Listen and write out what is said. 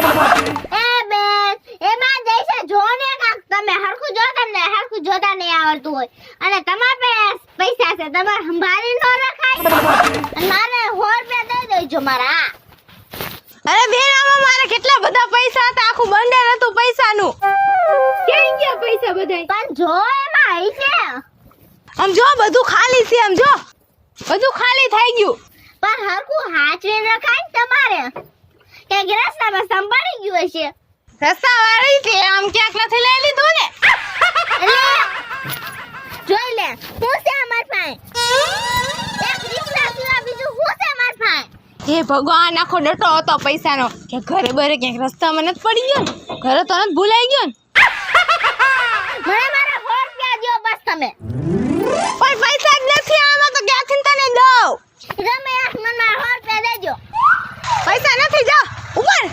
એ બેન એમાં જઈશે જોને કાક તમે હરખું જોતા ને હરખું જોતા નહીં આવડતું હોય અને તમારે પૈસા છે તમે સંભાળી ન રખાય અને મારે 100 રૂપિયા દઈ દેજો મારા અરે બેન આમાં મારે કેટલા બધા પૈસા હતા આખું બંડલ હતું પૈસાનું ક્યાં ગયા પૈસા બધાય પણ જો એમાં હશે આમ જો બધું ખાલી છે આમ જો બધું ખાલી થઈ ગયું પણ હરખું હાચવે રખાય તમારે કે રસ્તામાં સંભાળી ગયું હશે રસ્તા વાળી છે આમ ક્યાંક નથી લઈ લીધું ને એટલે જોઈ લે હું છે અમાર પાસે એક રિક્ષા સિવાય બીજું હું છે અમાર પાસે હે ભગવાન આખો ડટો હતો પૈસાનો કે ઘરે બરે ક્યાંક રસ્તામાં નથી પડી ગયો ને ઘરે તો નથી ભૂલાઈ ગયો ને મને મારા 100 રૂપિયા દ્યો બસ તમે પણ પૈસા જ નથી આમાં તો ક્યાંથી તને દઉં તમે એક મને મારા 100 રૂપિયા દેજો પૈસા નથી જા ઉપર